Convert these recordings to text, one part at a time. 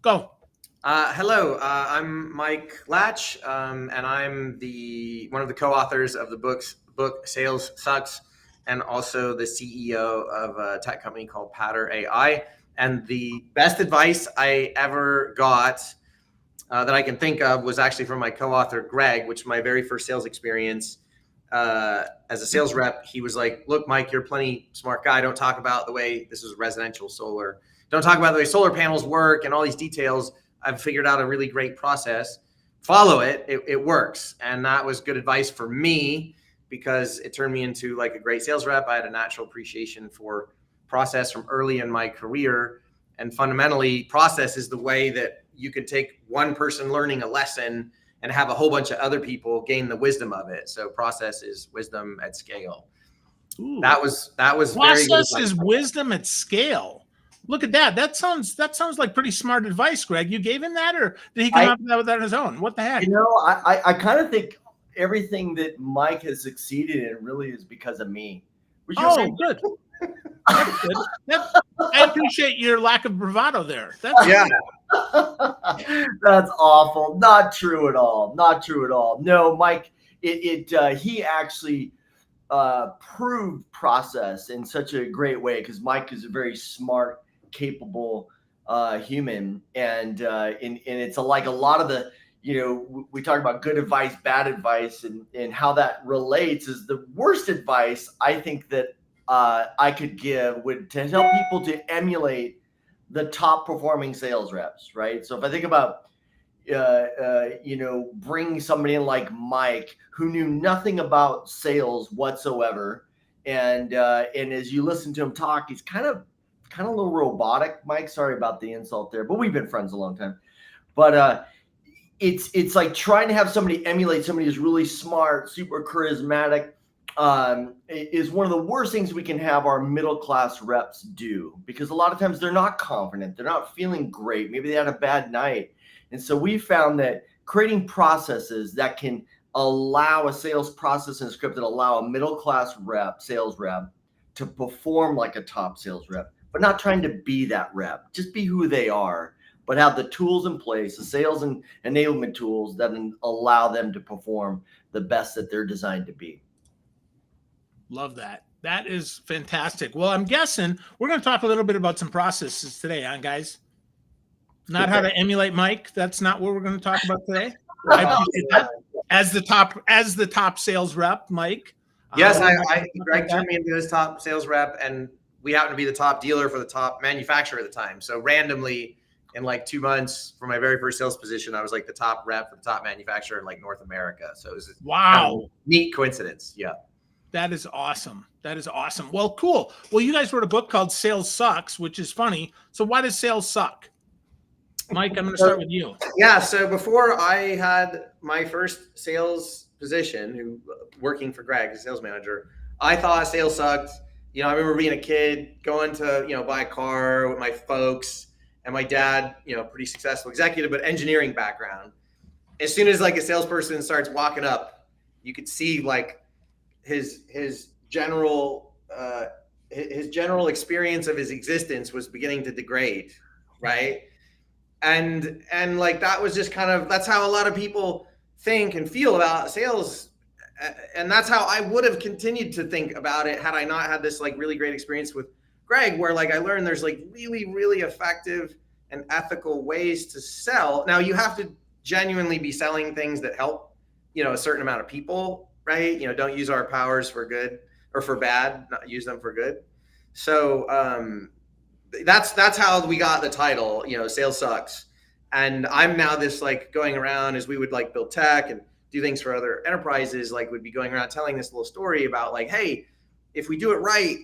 Go. Hello, I'm Mike Latch, and I'm one of the co-authors of the book Sales Sucks, and also the CEO of a tech company called Patter AI. And the best advice I ever got that I can think of was actually from my co-author Gregg, which was my very first sales experience as a sales rep. He was like, "Look, Mike, you're a plenty smart guy. Don't talk about the way this is residential solar. Don't talk about the way solar panels work and all these details. I've figured out a really great process. Follow it. It works." And that was good advice for me because it turned me into like a great sales rep. I had a natural appreciation for process from early in my career. And fundamentally, process is the way that you can take one person learning a lesson and have a whole bunch of other people gain the wisdom of it. So process is wisdom at scale. Ooh. That was Process very good. is wisdom at scale. Look at that. That sounds like pretty smart advice, Greg. You gave him that, or did he come up with that on his own? What the heck? I kind of think everything that Mike has succeeded in really is because of me. Good. That's good. I appreciate your lack of bravado there. Yeah. That's awful. Not true at all. Not true at all. No, Mike, he actually proved process in such a great way because Mike is a very smart, capable human, and it's like a lot of the, we talk about good advice, bad advice, and how that relates is the worst advice I think that I could give would to help people to emulate the top performing sales reps, right? So if I think about bringing somebody in like Mike who knew nothing about sales whatsoever, and as you listen to him talk, he's kind of a little robotic. Mike, sorry about the insult there, but we've been friends a long time. But it's like trying to have somebody emulate somebody who's really smart, super charismatic. Is one of the worst things we can have our middle class reps do, because a lot of times they're not confident, they're not feeling great, maybe they had a bad night. And so we found that creating processes that can allow a sales process and script that allow a middle class sales rep to perform like a top sales rep, but not trying to be that rep, just be who they are, but have the tools in place, the sales and enablement tools that allow them to perform the best that they're designed to be. Love that. That is fantastic. Well, I'm guessing we're going to talk a little bit about some processes today, huh, guys? Not how to emulate Mike. That's not what we're going to talk about today. I appreciate that. As the top sales rep, Mike. Yes, Greg turned me into his top sales rep, and we happen to be the top dealer for the top manufacturer at the time. So randomly, in like 2 months from my very first sales position, I was like the top rep for the top manufacturer in like North America. So it was kind of a neat coincidence. Yeah. That is awesome. That is awesome. Well, cool. Well, you guys wrote a book called Sales Sucks, which is funny. So why does sales suck? Mike, I'm going to start with you. Yeah. So before I had my first sales position, working for Gregg as a sales manager, I thought sales sucked. I remember being a kid going to, buy a car with my folks, and my dad, pretty successful executive, but engineering background. As soon as like a salesperson starts walking up, you could see like his general experience of his existence was beginning to degrade, right? And like that was just that's how a lot of people think and feel about sales, and that's how I would have continued to think about it had I not had this like really great experience with Gregg, where like I learned there's like really, really effective and ethical ways to sell. Now you have to genuinely be selling things that help, a certain amount of people, right? Don't use our powers for good or for bad, not use them for good. So that's how we got the title, Sales Sucks. And I'm now this like going around as we would like build tech and do things for other enterprises, like would be going around telling this little story about like, hey, if we do it right,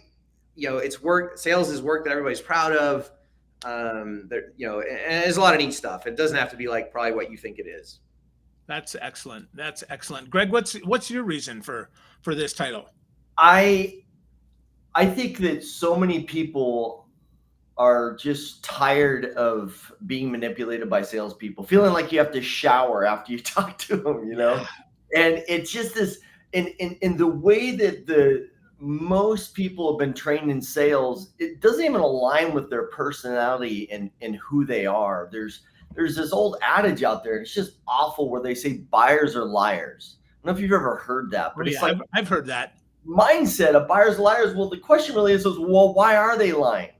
it's work. Sales is work that everybody's proud of. And there's a lot of neat stuff. It doesn't have to be like probably what you think it is. That's excellent. That's excellent. Greg, what's your reason for this title? I think that so many people are just tired of being manipulated by salespeople, feeling like you have to shower after you talk to them, And it's just this, in the way that most people have been trained in sales, it doesn't even align with their personality and who they are. There's this old adage out there, and it's just awful, where they say buyers are liars. I don't know if you've ever heard that, but it's like I've heard that mindset of buyers are liars. Well, the question really is, well, why are they lying?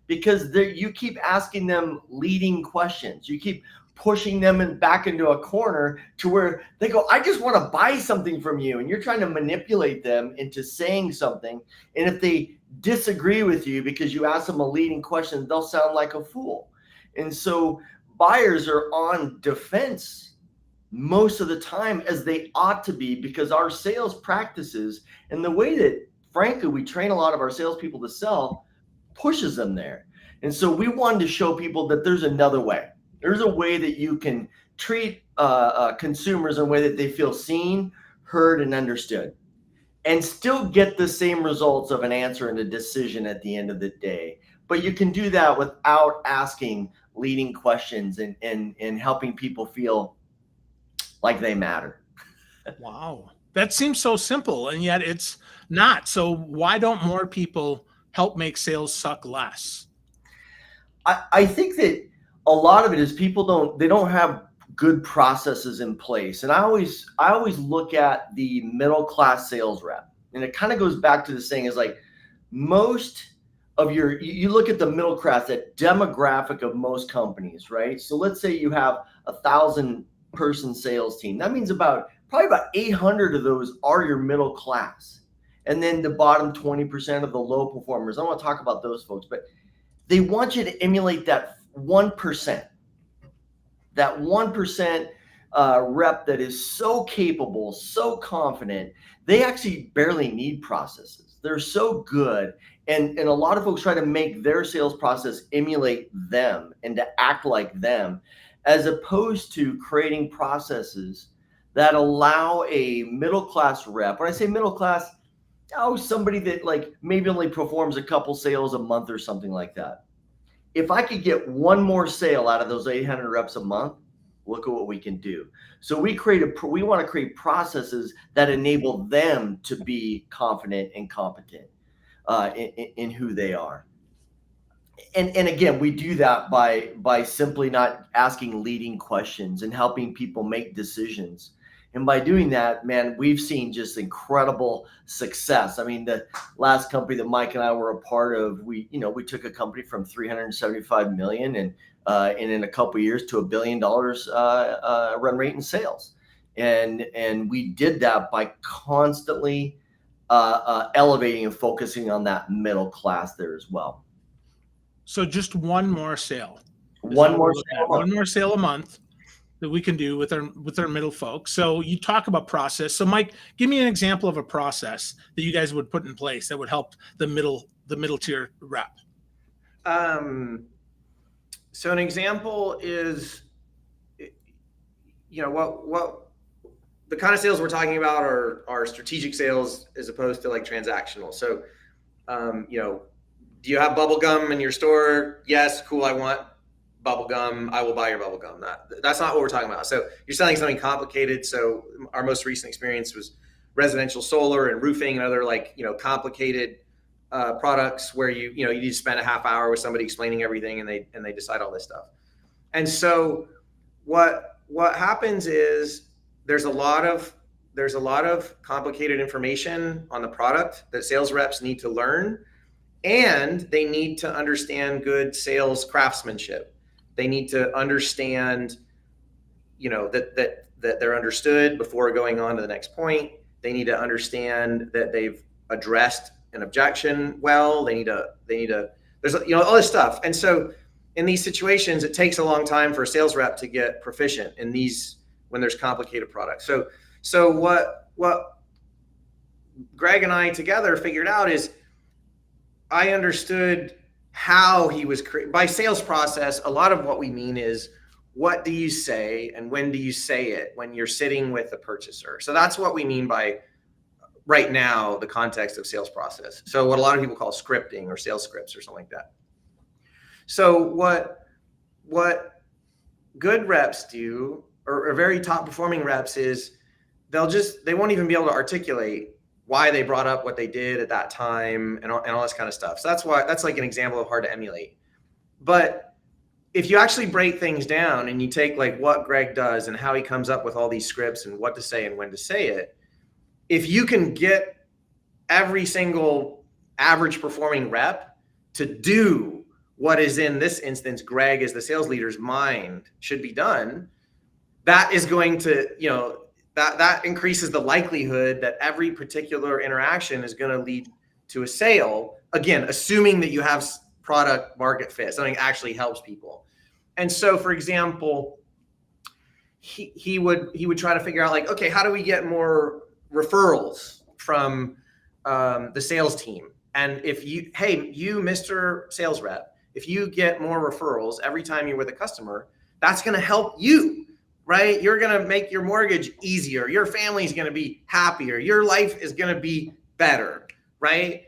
Because you keep asking them leading questions. You keep pushing them back into a corner to where they go, I just want to buy something from you. And you're trying to manipulate them into saying something. And if they disagree with you because you ask them a leading question, they'll sound like a fool. And so buyers are on defense most of the time, as they ought to be, because our sales practices and the way that, frankly, we train a lot of our salespeople to sell pushes them there. And so we wanted to show people that there's another way. There's a way that you can treat consumers in a way that they feel seen, heard, and understood, and still get the same results of an answer and a decision at the end of the day. But you can do that without asking leading questions and helping people feel like they matter. Wow. That seems so simple, and yet it's not. So why don't more people help make sales suck less? I think that a lot of it is people don't have good processes in place. And I always look at the middle class sales rep. And it kind of goes back to the saying is like, most of you look at the middle class, that demographic of most companies, right? So let's say you have 1,000-person sales team. That means probably about 800 of those are your middle class. And then the bottom 20% of the low performers. I don't want to talk about those folks, but they want you to emulate that 1%. That 1% rep that is so capable, so confident, they actually barely need processes. They're so good. And a lot of folks try to make their sales process emulate them and to act like them, as opposed to creating processes that allow a middle-class rep. When I say middle-class, somebody that like maybe only performs a couple sales a month or something like that. If I could get one more sale out of those 800 reps a month, look at what we can do. So we want to create processes that enable them to be confident and competent in who they are. And again, we do that by simply not asking leading questions and helping people make decisions. And by doing that, man, we've seen just incredible success. I mean, the last company that Mike and I were a part of, we took a company from 375 million and in a couple of years to $1 billion run rate in sales. And we did that by constantly elevating and focusing on that middle class there as well. So just one more sale. One more sale a month that we can do with our middle folks. So you talk about process. So Mike, give me an example of a process that you guys would put in place that would help the middle tier rep. So an example is, what the kind of sales we're talking about are strategic sales as opposed to like transactional. So, do you have bubble gum in your store? Yes, cool. I want bubble gum. I will buy your bubble gum. That's not what we're talking about. So you're selling something complicated. So our most recent experience was residential solar and roofing and other complicated products where you need to spend a half hour with somebody explaining everything and they decide all this stuff. And so what happens is there's a lot of complicated information on the product that sales reps need to learn, and they need to understand good sales craftsmanship. They need to understand, that they're understood before going on to the next point. They need to understand that they've addressed an objection well. They need to there's all this stuff. And so in these situations, it takes a long time for a sales rep to get proficient in these when there's complicated products. So what Gregg and I together figured out is I understood how he was by sales process. A lot of what we mean is, what do you say and when do you say it when you're sitting with a purchaser? So that's what we mean by right now, the context of sales process. So what a lot of people call scripting or sales scripts or something like that. So what good reps do, or very top performing reps, is they won't even be able to articulate why they brought up what they did at that time, and all this kind of stuff. So that's like an example of hard to emulate. But if you actually break things down and you take like what Gregg does and how he comes up with all these scripts and what to say and when to say it, if you can get every single average performing rep to do what is in this instance, Gregg as the sales leader's mind should be done, that is going to, that increases the likelihood that every particular interaction is going to lead to a sale. Again, assuming that you have product market fit, something actually helps people. And so, for example, he would try to figure out like, okay, how do we get more referrals from the sales team? And if you, Mr. Sales Rep, if you get more referrals every time you're with a customer, that's going to help you, right? You're going to make your mortgage easier. Your family's going to be happier. Your life is going to be better, right?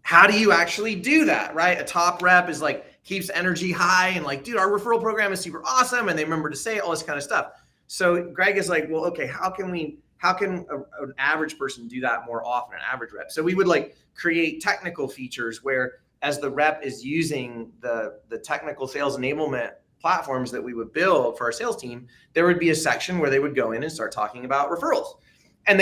How do you actually do that, right? A top rep is like, keeps energy high and like, dude, our referral program is super awesome. And they remember to say all this kind of stuff. So Gregg is like, well, okay, how can an average person do that more often, an average rep? So we would like create technical features where as the rep is using the technical sales enablement platforms that we would build for our sales team, there would be a section where they would go in and start talking about referrals. And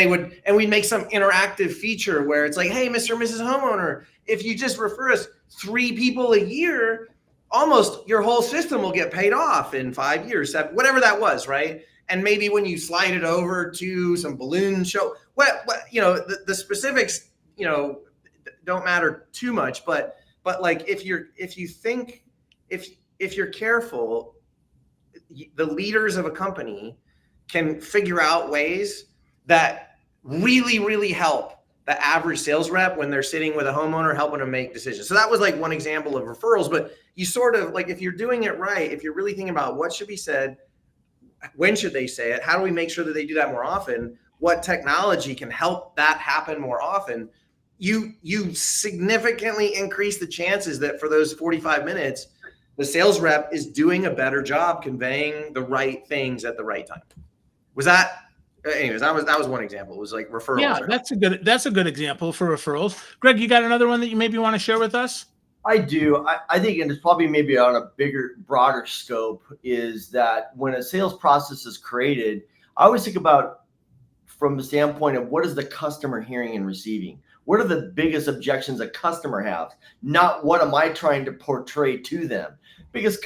we'd make some interactive feature where it's like, hey, Mr. and Mrs. Homeowner, if you just refer us 3 people a year, almost your whole system will get paid off in 5 years, 7, whatever that was, right? And maybe when you slide it over to some balloon show, the specifics, don't matter too much, but like if you're careful, the leaders of a company can figure out ways that really, really help the average sales rep when they're sitting with a homeowner, helping them make decisions. So that was like one example of referrals, but you sort of like, if you're doing it right, if you're really thinking about what should be said, when should they say it, how do we make sure that they do that more often, what technology can help that happen more often, you significantly increase the chances that for those 45 minutes, the sales rep is doing a better job conveying the right things at the right time. Anyways, that was one example. It was like referrals. Yeah, right? that's a good example for referrals. Gregg, you got another one that you maybe want to share with us? I do. I think, and it's probably maybe on a broader scope, is that when a sales process is created, I always think about from the standpoint of what is the customer hearing and receiving? What are the biggest objections a customer has? Not what am I trying to portray to them? Because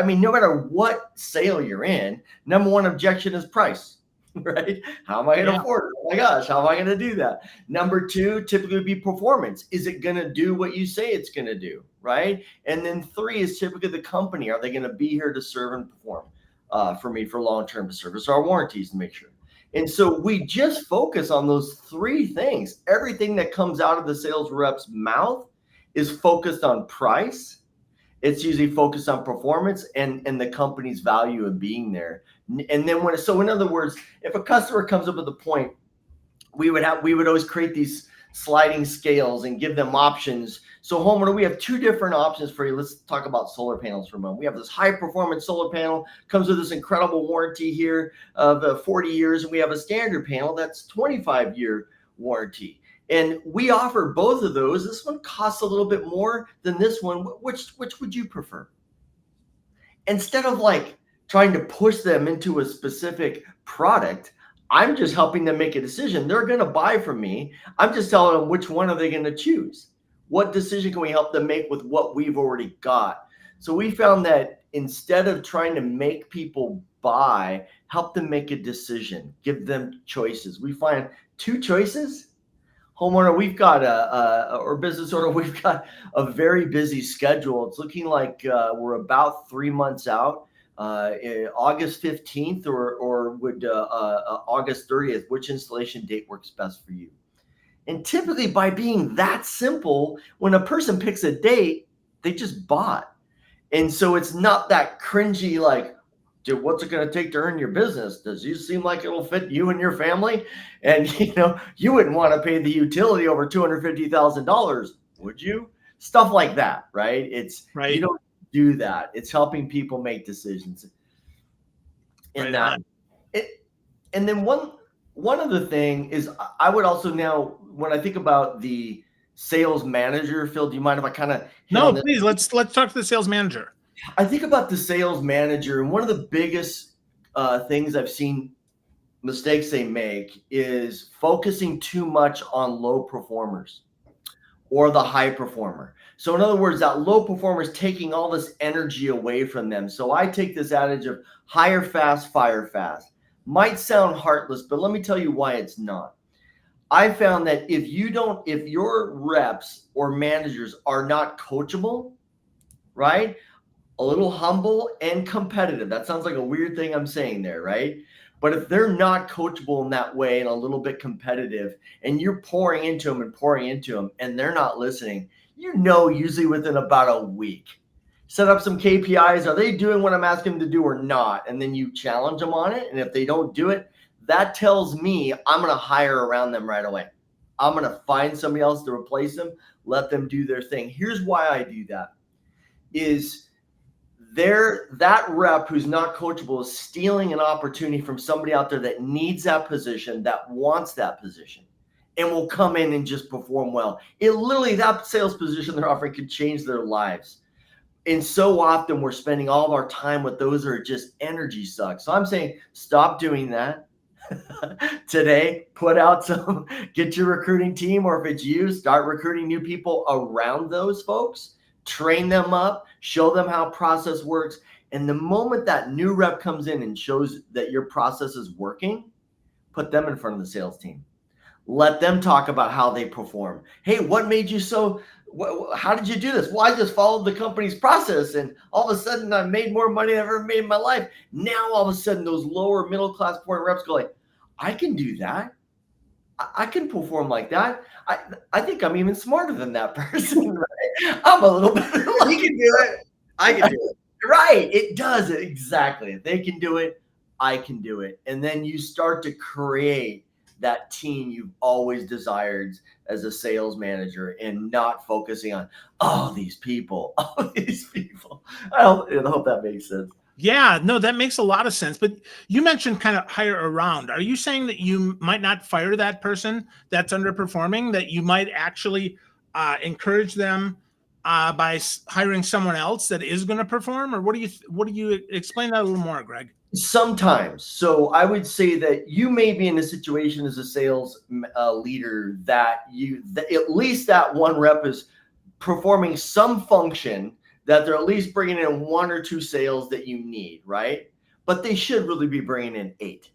no matter what sale you're in, number one objection is price. Right? How am I going to afford it? Oh my gosh, how am I going to do that? Number 2, typically would be performance. Is it going to do what you say it's going to do? Right? And then 3 is typically the company. Are they going to be here to serve and perform for me for long-term to service our warranties to make sure? And so we just focus on those 3 things. Everything that comes out of the sales rep's mouth is focused on price. It's usually focused on performance and the company's value of being there. And then in other words, if a customer comes up with a point, we would always create these sliding scales and give them options. So homeowner, we have 2 different options for you. Let's talk about solar panels for a moment. We have this high performance solar panel, comes with this incredible warranty here of 40 years. And we have a standard panel that's 25-year warranty. And we offer both of those. This one costs a little bit more than this one. Which would you prefer? Instead of like trying to push them into a specific product, I'm just helping them make a decision. They're going to buy from me. I'm just telling them which one are they going to choose. What decision can we help them make with what we've already got? So we found that instead of trying to make people buy, help them make a decision, give them choices. We find 2 choices. Homeowner, we've got or business owner, we've got a very busy schedule. It's looking like we're about 3 months out. August 15th or would August 30th, which installation date works best for you? And typically by being that simple, when a person picks a date, they just bought. And so it's not that cringy, like, dude, what's it going to take to earn your business? Does you seem like it'll fit you and your family? And, you wouldn't want to pay the utility over $250,000, would you? Stuff like that, right? It's right. You don't do that. It's helping people make decisions. And then one other thing is I would also now, when I think about the sales manager, Phil, do you mind if I kind of hit on No, this? please let's talk to the sales manager. I think about the sales manager, and one of the biggest things I've seen mistakes they make is focusing too much on low performers or the high performer. So in other words, that low performer is taking all this energy away from them. So I take this adage of hire fast, fire fast. Might sound heartless, but let me tell you why it's not. I found that if your reps or managers are not coachable, right? A little humble and competitive. That sounds like a weird thing I'm saying there, right? But if they're not coachable in that way and a little bit competitive, and you're pouring into them and they're not listening, usually within about a week, set up some KPIs. Are they doing what I'm asking them to do or not? And then you challenge them on it. And if they don't do it, that tells me I'm going to hire around them right away. I'm going to find somebody else to replace them, let them do their thing. Here's why I do that is that rep who's not coachable is stealing an opportunity from somebody out there that needs that position, that wants that position, and will come in and just perform well. It literally, that sales position they're offering could change their lives. And so often we're spending all of our time with those that are just energy sucks. So I'm saying stop doing that. Today, get your recruiting team, or if it's you, start recruiting new people around those folks, train them up, show them how process works. And the moment that new rep comes in and shows that your process is working, put them in front of the sales team. Let them talk about how they perform. Hey, what made you how did you do this? Well, I just followed the company's process, and all of a sudden I made more money than I've ever made in my life. Now, all of a sudden, those lower middle class point reps go like, I can do that. I can perform like that. I think I'm even smarter than that person. Right? I'm a little bit. You can do it. I can do it. Right. It does it. Exactly. If they can do it, I can do it. And then you start to create that team you've always desired as a sales manager, and not focusing on, these people. I hope that makes sense. Yeah, no, that makes a lot of sense. But you mentioned kind of hire around. Are you saying that you might not fire that person that's underperforming, that you might actually encourage them by hiring someone else that is going to perform? Or what do you explain that a little more, Greg? Sometimes. So I would say that you may be in a situation as a sales leader that at least that one rep is performing some function, that they're at least bringing in 1 or 2 sales that you need, right? But they should really be bringing in 8.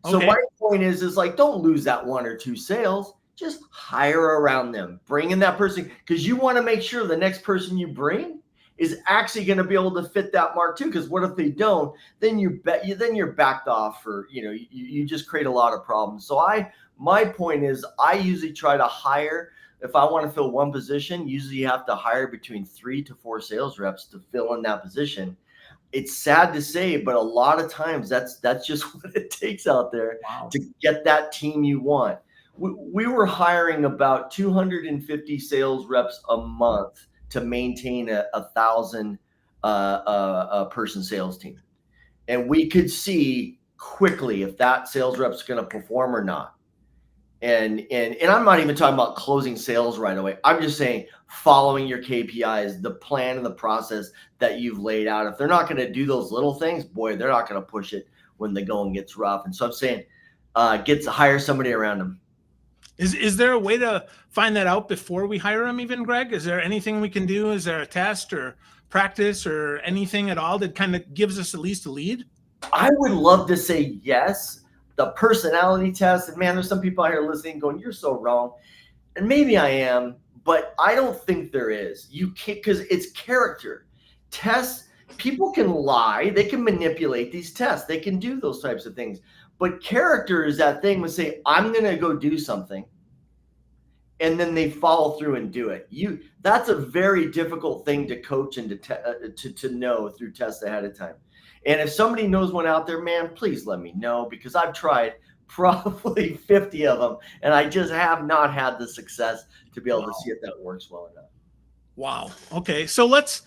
So Okay. my point is like, don't lose that 1 or 2 sales. Just hire around them. Bring in that person, because you want to make sure the next person you bring is actually going to be able to fit that mark too. Because what if they don't? Then you're backed off for, you just create a lot of problems. So my point is, I usually try to hire. If I want to fill one position, usually you have to hire between 3 to 4 sales reps to fill in that position. It's sad to say, but a lot of times that's just what it takes out there to get that team you want. We were hiring about 250 sales reps a month to maintain a 1,000 person sales team. And we could see quickly if that sales rep's going to perform or not. And I'm not even talking about closing sales right away. I'm just saying following your KPIs, the plan and the process that you've laid out. If they're not going to do those little things, boy, they're not going to push it when the going gets rough. And so I'm saying hire somebody around them. Is there a way to find that out before we hire them even, Greg? Is there anything we can do? Is there a test or practice or anything at all that kind of gives us at least a lead? I would love to say yes. The personality test, and man, there's some people out here listening going, you're so wrong. And maybe I am, but I don't think there is. You can't, because it's character. Tests, people can lie, they can manipulate these tests, they can do those types of things. But character is that thing would say, I'm going to go do something, and then they follow through and do it. That's a very difficult thing to coach and to know through tests ahead of time. And if somebody knows one out there, man, please let me know, because I've tried probably 50 of them, and I just have not had the success to be able to see if that works well enough. Wow. Okay. So let's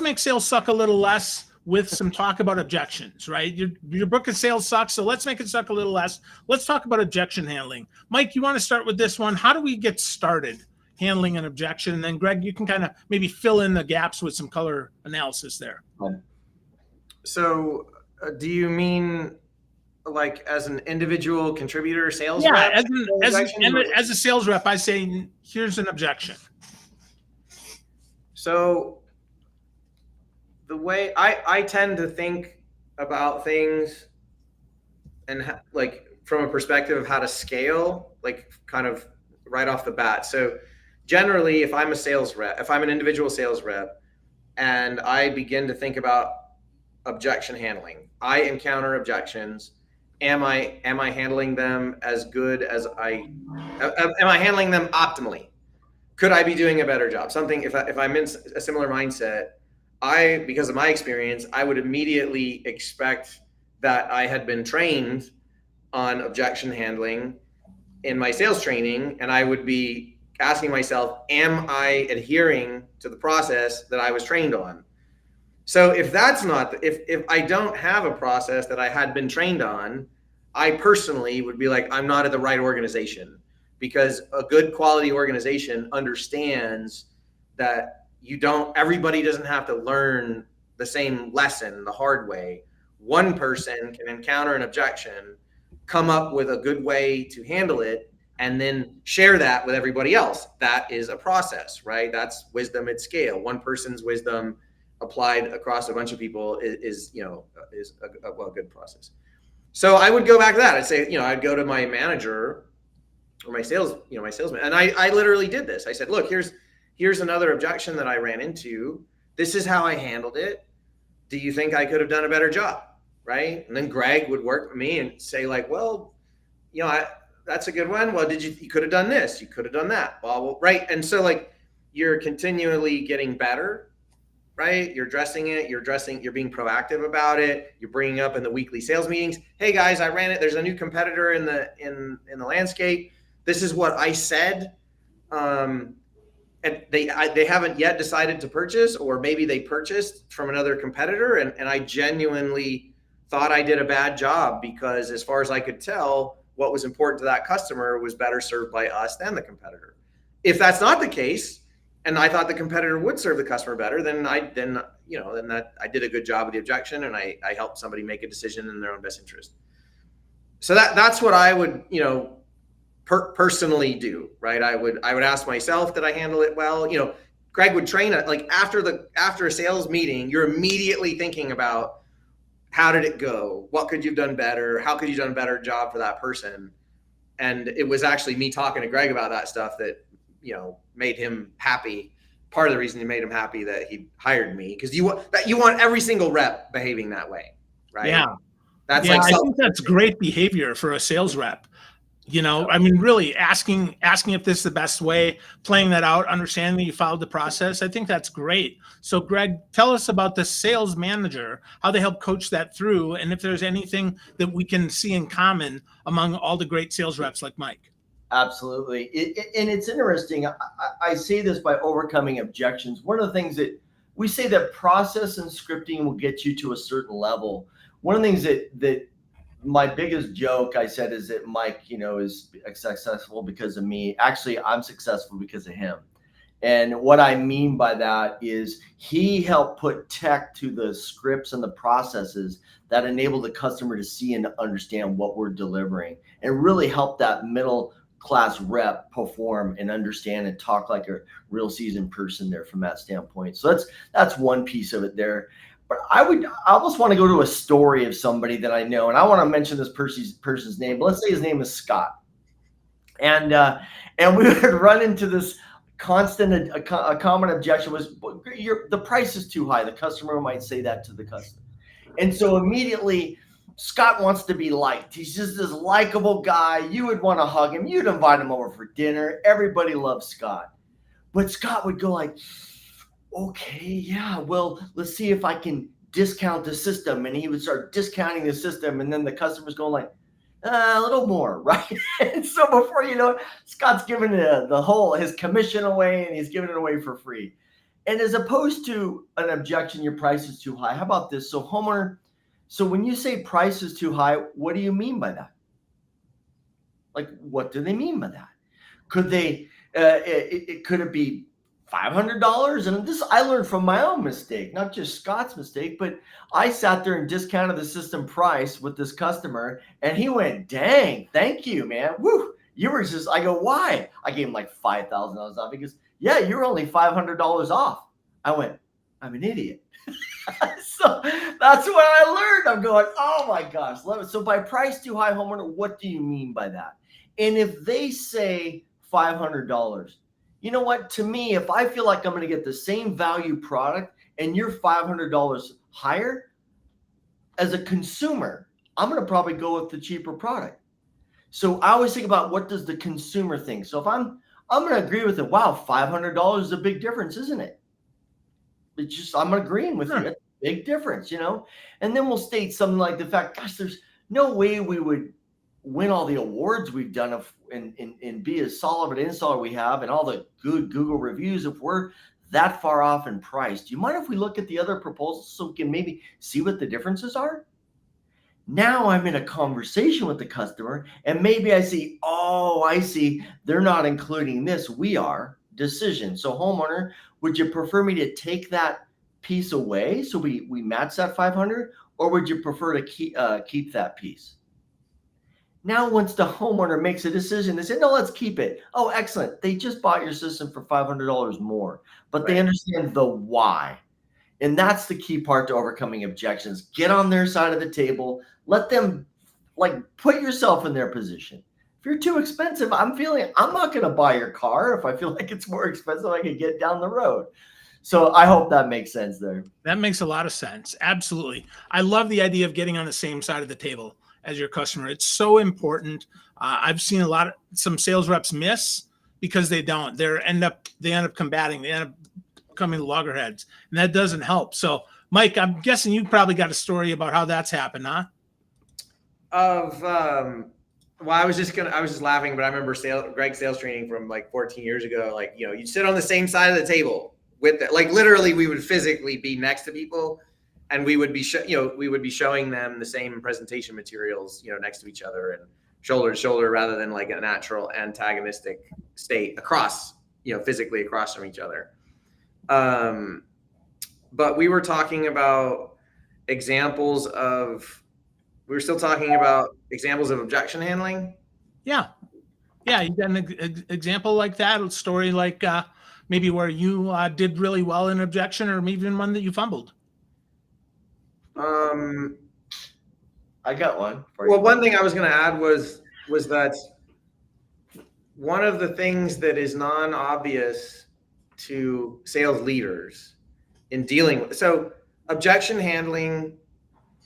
make sales suck a little less with some talk about objections, right? Your book of sales sucks, so let's make it suck a little less. Let's talk about objection handling. Mike, you want to start with this one? How do we get started handling an objection? And then Greg, you can kind of maybe fill in the gaps with some color analysis there. So do you mean like as an individual contributor sales Yeah, rep? as a sales rep, I say, here's an objection. So the way I tend to think about things and like from a perspective of how to scale, like kind of right off the bat. So generally, if I'm a sales rep, if I'm an individual sales rep and I begin to think about objection handling, I encounter objections. Am I handling them as good as am I handling them optimally? Could I be doing a better job? Something, if I'm in a similar mindset, because of my experience, I would immediately expect that I had been trained on objection handling in my sales training, and I would be asking myself, am I adhering to the process that I was trained on? So if that's not, if I don't have a process that I had been trained on, I personally would be like, I'm not at the right organization, because a good quality organization understands that everybody doesn't have to learn the same lesson the hard way. One person can encounter an objection, come up with a good way to handle it, and then share that with everybody else. That is a process, right? That's wisdom at scale. One person's wisdom applied across a bunch of people is a good process. So I would go back to that. I'd say, I'd go to my manager or my salesman. And I literally did this. I said, look, here's another objection that I ran into. This is how I handled it. Do you think I could have done a better job? Right. And then Gregg would work with me and say like, well, that's a good one. Well, you could have done this. You could have done that. Well, right. And so like, you're continually getting better, right? You're addressing it. You're being proactive about it. You're bringing up in the weekly sales meetings. Hey guys, I ran it. There's a new competitor in the landscape. This is what I said. And they haven't yet decided to purchase, or maybe they purchased from another competitor. And I genuinely thought I did a bad job, because as far as I could tell, what was important to that customer was better served by us than the competitor. If that's not the case, and I thought the competitor would serve the customer better, then I did a good job with the objection, and I helped somebody make a decision in their own best interest. So that's what I would, personally do, right? I would ask myself, did I handle it well? Gregg would train it, like after a sales meeting, you're immediately thinking about, how did it go? What could you have done better? How could you have done a better job for that person? And it was actually me talking to Gregg about that stuff that, made him happy. Part of the reason he made him happy that he hired me, because you want every single rep behaving that way, right? Yeah. I think that's great behavior for a sales rep. I mean, really asking if this is the best way, playing that out, understanding that you followed the process. I think that's great. So Gregg, tell us about the sales manager, how they help coach that through, and if there's anything that we can see in common among all the great sales reps like Mike. Absolutely. And it's interesting. I say this by overcoming objections. One of the things that we say, that process and scripting will get you to a certain level. One of the things that my biggest joke, I said, is that Mike, is successful because of me. Actually, I'm successful because of him. And what I mean by that is he helped put tech to the scripts and the processes that enable the customer to see and understand what we're delivering, and really help that middle class rep perform and understand and talk like a real seasoned person there from that standpoint. So that's one piece of it there. But I almost want to go to a story of somebody that I know, and I want to mention this person's name. But let's say his name is Scott, and we would run into this constant, a common objection was, the price is too high. The customer might say that to the customer, and so immediately Scott wants to be liked. He's just this likable guy. You would want to hug him. You'd invite him over for dinner. Everybody loves Scott, but Scott would go like, okay, yeah, well, let's see if I can discount the system. And he would start discounting the system. And then the customer's going like, a little more, right? And so before you know it, Scott's giving his commission away, and he's giving it away for free. And as opposed to an objection, your price is too high. How about this? So homeowner, so when you say price is too high, what do you mean by that? Like, what do they mean by that? Could they, could it be $500? And this, I learned from my own mistake, not just Scott's mistake, but I sat there and discounted the system price with this customer and he went, dang, thank you, man. Woo. You were just, I go, why? I gave him like $5,000 off. He goes, yeah, you're only $500 off. I went, I'm an idiot. So that's what I learned. I'm going, oh my gosh. So by price too high, homeowner, what do you mean by that? And if they say $500, you know what? To me, if I feel like I'm going to get the same value product and you're $500 higher, as a consumer, I'm going to probably go with the cheaper product. So I always think about what does the consumer think. So if I'm going to agree with it. Wow, $500 is a big difference, isn't it? It's just, I'm agreeing with you. It's a big difference, you know? And then we'll state something like the fact, gosh, there's no way we would win all the awards we've done and be as solid an installer we have and all the good Google reviews if we're that far off in price. Do you mind if we look at the other proposals so we can maybe see what the differences are? Now I'm in a conversation with the customer and maybe I see, oh, I see, they're not including this. We are. Decision. So homeowner, would you prefer me to take that piece away so we match that 500, or would you prefer to keep that piece? Now, once the homeowner makes a decision, they say, no, let's keep it. Oh, excellent. They just bought your system for $500 more, but they understand the why. And that's the key part to overcoming objections. Get on their side of the table. Let them, like, put yourself in their position. If you're too expensive, I'm not going to buy your car. If I feel like it's more expensive, I can get down the road. So I hope that makes sense there. That makes a lot of sense. Absolutely. I love the idea of getting on the same side of the table as your customer. It's so important. I've seen some sales reps miss because they don't. They end up combating. They end up becoming loggerheads, and that doesn't help. So, Mike, I'm guessing you probably got a story about how that's happened, huh? Well, I was just laughing, but I remember Gregg sales training from like 14 years ago. Like, you know, you'd sit on the same side of the table with it. Like literally we would physically be next to people and we would be, showing them the same presentation materials, you know, next to each other and shoulder to shoulder rather than like a natural antagonistic state across, you know, physically across from each other. But we were talking about examples of objection handling. Yeah. You got an example like that, a story like maybe where you did really well in objection, or maybe even one that you fumbled. I got one. Well, one thing I was going to add was that one of the things that is non-obvious to sales leaders in dealing with, so objection handling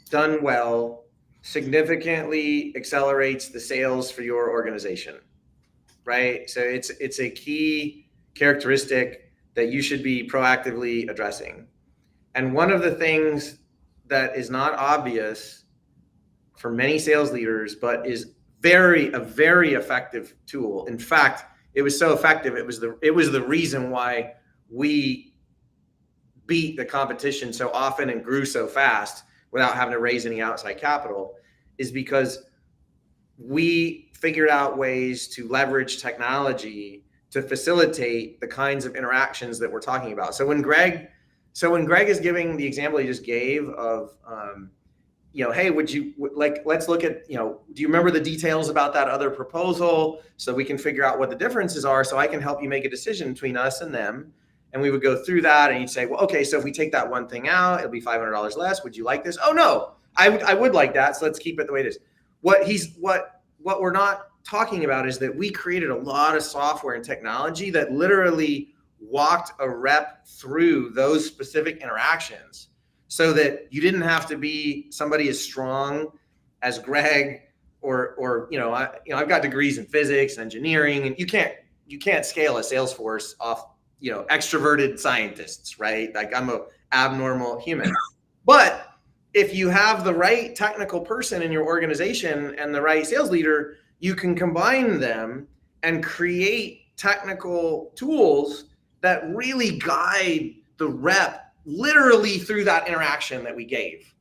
done well significantly accelerates the sales for your organization, right? So it's a key characteristic that you should be proactively addressing. And one of the things that is not obvious for many sales leaders, but is a very effective tool. In fact, it was so effective. It was the reason why we beat the competition so often and grew so fast without having to raise any outside capital, is because we figured out ways to leverage technology to facilitate the kinds of interactions that we're talking about. So when Gregg is giving the example he just gave of, hey, let's look at, do you remember the details about that other proposal so we can figure out what the differences are so I can help you make a decision between us and them. And we would go through that and you'd say, well, okay, so if we take that one thing out, it'll be $500 less. Would you like this? Oh, no, I would like that. So let's keep it the way it is. What we're not talking about is that we created a lot of software and technology that literally walked a rep through those specific interactions so that you didn't have to be somebody as strong as Gregg or I've got degrees in physics and engineering, and you can't scale a sales force off extroverted scientists, right? Like I'm an abnormal human. But if you have the right technical person in your organization and the right sales leader, you can combine them and create technical tools that really guide the rep literally through that interaction that we gave.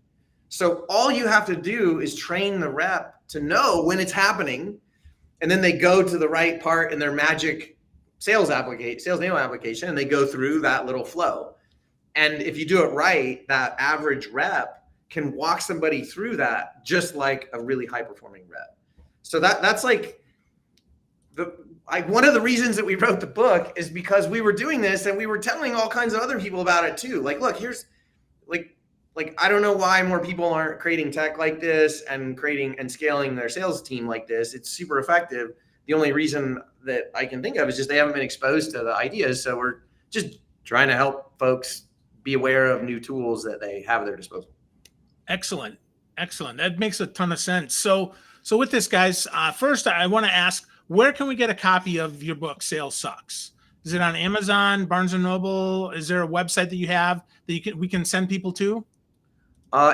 So all you have to do is train the rep to know when it's happening, and then they go to the right part in their magic sales nail application, and they go through that little flow. And if you do it right, that average rep can walk somebody through that just like a really high performing rep. So that's like one of the reasons that we wrote the book is because we were doing this and we were telling all kinds of other people about it too. Like, look, here's like I don't know why more people aren't creating tech like this and creating and scaling their sales team like this. It's super effective. The only reason that I can think of is just they haven't been exposed to the ideas. So we're just trying to help folks be aware of new tools that they have at their disposal. Excellent. That makes a ton of sense. So with this, guys, first I want to ask, where can we get a copy of your book, Sales Sucks? Is it on Amazon, Barnes and Noble? Is there a website that you have that we can send people to?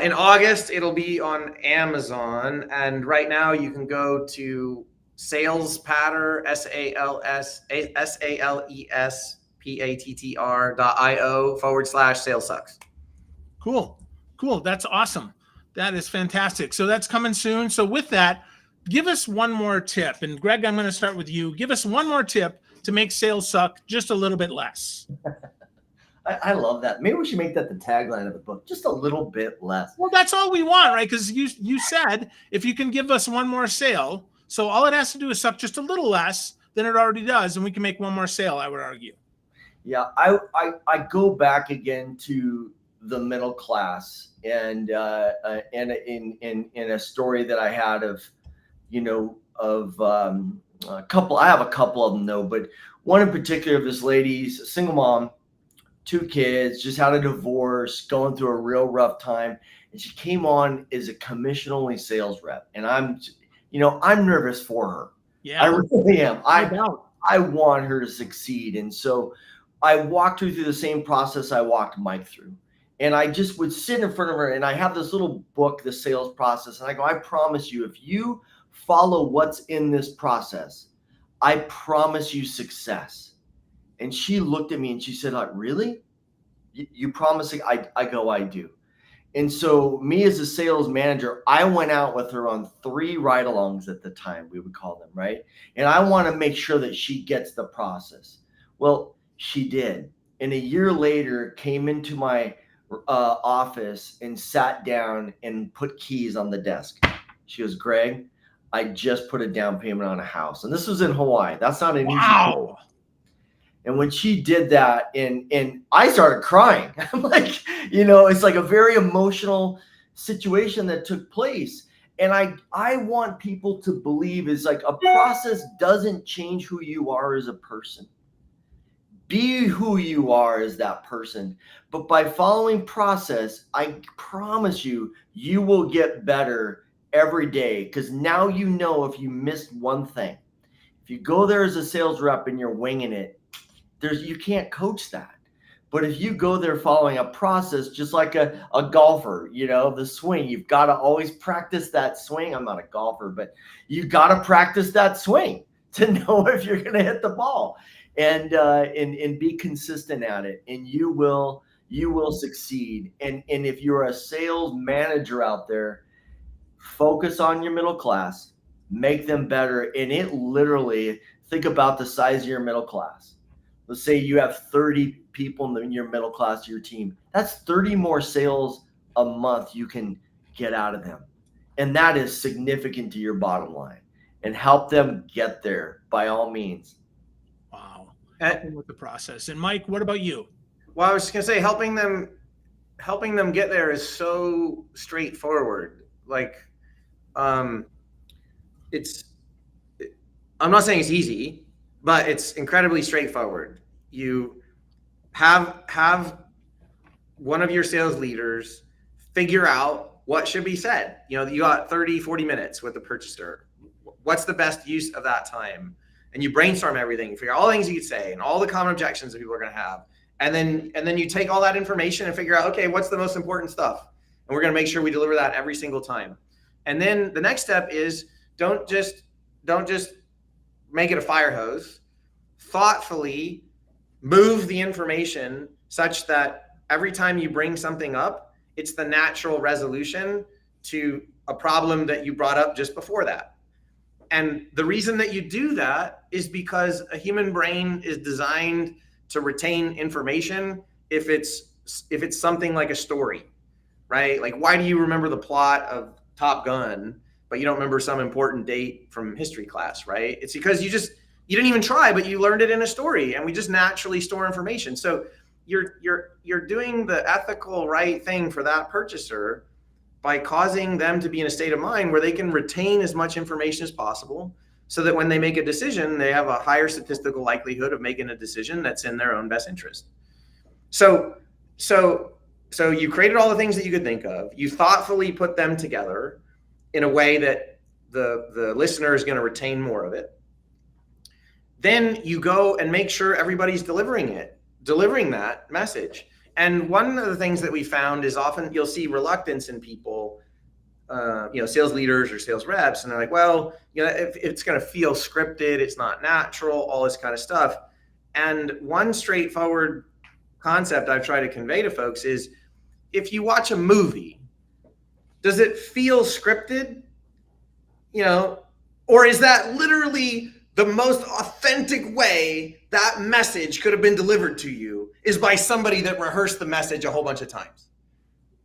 In August, it'll be on Amazon, and right now you can go to SalesPattr, SalesPattr.io/Sales Sucks. Cool. That's awesome. That is fantastic. So that's coming soon. So with that, give us one more tip. And Greg, I'm going to start with you. Give us one more tip to make sales suck just a little bit less. I love that. Maybe we should make that the tagline of the book, just a little bit less. Well, that's all we want, right? Because you said if you can give us one more sale, so all it has to do is suck just a little less than it already does, and we can make one more sale, I would argue. Yeah, I go back again to the middle class, and in a story that I had of, a couple. I have a couple of them though, but one in particular of this lady's a single mom, 2 kids, just had a divorce, going through a real rough time, and she came on as a commission-only sales rep, and I'm nervous for her. Yeah, I really am. No doubt. I want her to succeed, and so I walked her through the same process I walked Mike through. And I just would sit in front of her, and I have this little book, the sales process. And I go, I promise you, if you follow what's in this process, I promise you success. And she looked at me and she said, like, really? You promise? I go, I do. And so me as a sales manager, I went out with her on 3 ride-alongs at the time, we would call them, right? And I want to make sure that she gets the process. Well, she did. And a year later, came into my office and sat down and put keys on the desk. She goes, Greg, I just put a down payment on a house. And this was in Hawaii. That's not an Wow. easy. And when she did that, and I started crying. I'm like, it's like a very emotional situation that took place. And I want people to believe is like a process doesn't change who you are as a person. Be who you are as that person. But by following process, I promise you, you will get better every day. Because now you know if you missed one thing. If you go there as a sales rep and you're winging it, you can't coach that. But if you go there following a process, just like a golfer, the swing, you've got to always practice that swing. I'm not a golfer, but you got to practice that swing to know if you're going to hit the ball. And be consistent at it, and you will succeed. And if you're a sales manager out there, focus on your middle class, make them better. And it literally, think about the size of your middle class. Let's say you have 30 people in your middle class, your team. That's 30 more sales a month you can get out of them, and that is significant to your bottom line. And help them get there by all means. With the process. And Mike, what about you? Well, I was just gonna say, helping them get there is so straightforward. Like, I'm not saying it's easy, but it's incredibly straightforward. You have one of your sales leaders figure out what should be said. You got 30, 40 minutes with the purchaser. What's the best use of that time? And you brainstorm everything, figure out all the things you could say and all the common objections that people are going to have. And then you take all that information and figure out, okay, what's the most important stuff? And we're going to make sure we deliver that every single time. And then the next step is don't just make it a fire hose. Thoughtfully move the information such that every time you bring something up, it's the natural resolution to a problem that you brought up just before that. And the reason that you do that is because a human brain is designed to retain information if it's something like a story, right? Like, why do you remember the plot of Top Gun, but you don't remember some important date from history class, right? It's because you didn't even try, but you learned it in a story, and we just naturally store information. So you're doing the ethical right thing for that purchaser by causing them to be in a state of mind where they can retain as much information as possible, so that when they make a decision, they have a higher statistical likelihood of making a decision that's in their own best interest. So you created all the things that you could think of. You thoughtfully put them together in a way that the listener is going to retain more of it. Then you go and make sure everybody's delivering that message. And one of the things that we found is often you'll see reluctance in people, sales leaders or sales reps, and they're like, well, if it's going to feel scripted, it's not natural, all this kind of stuff. And one straightforward concept I've tried to convey to folks is, if you watch a movie, does it feel scripted? Or is that literally the most authentic way that message could have been delivered to you, is by somebody that rehearsed the message a whole bunch of times,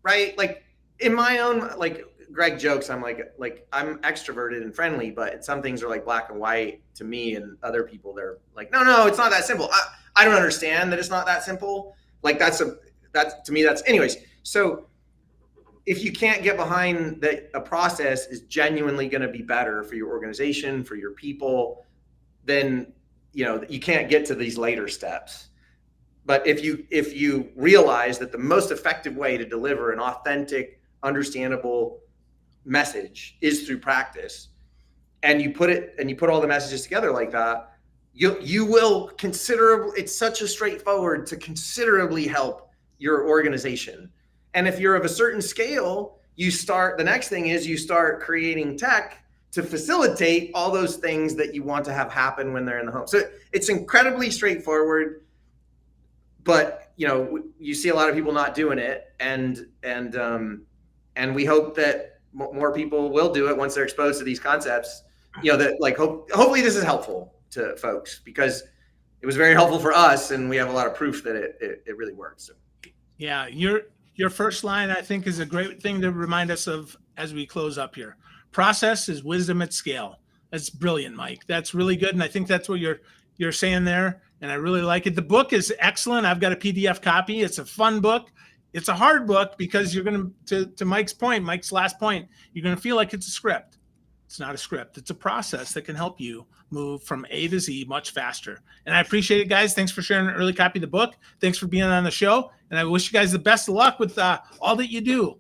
right? Like, in my own, like Gregg jokes, I'm like I'm extroverted and friendly, but some things are like black and white to me, and other people, they're like, no, it's not that simple. I don't understand that it's not that simple. Like, that's to me, that's anyways. So if you can't get behind that a process is genuinely going to be better for your organization, for your people, then you can't get to these later steps. But if you realize that the most effective way to deliver an authentic, understandable message is through practice, and you put all the messages together like that, you will considerably, it's such a straightforward to considerably help your organization. And if you're of a certain scale, the next thing is you start creating tech to facilitate all those things that you want to have happen when they're in the home. So it's incredibly straightforward, but you see a lot of people not doing it, and we hope that more people will do it once they're exposed to these concepts. Hopefully this is helpful to folks, because it was very helpful for us, and we have a lot of proof that it really works. So. Yeah, your first line, I think, is a great thing to remind us of as we close up here. Process is wisdom at scale. That's brilliant, Mike. That's really good, and I think that's what you're saying there, and I really like it. The book is excellent. I've got a PDF copy. It's a fun book. It's a hard book because you're going to Mike's last point, you're going to feel like it's a script. It's not a script. It's a process that can help you move from A to Z much faster. And I appreciate it, guys. Thanks for sharing an early copy of the book. Thanks for being on the show. And I wish you guys the best of luck with all that you do.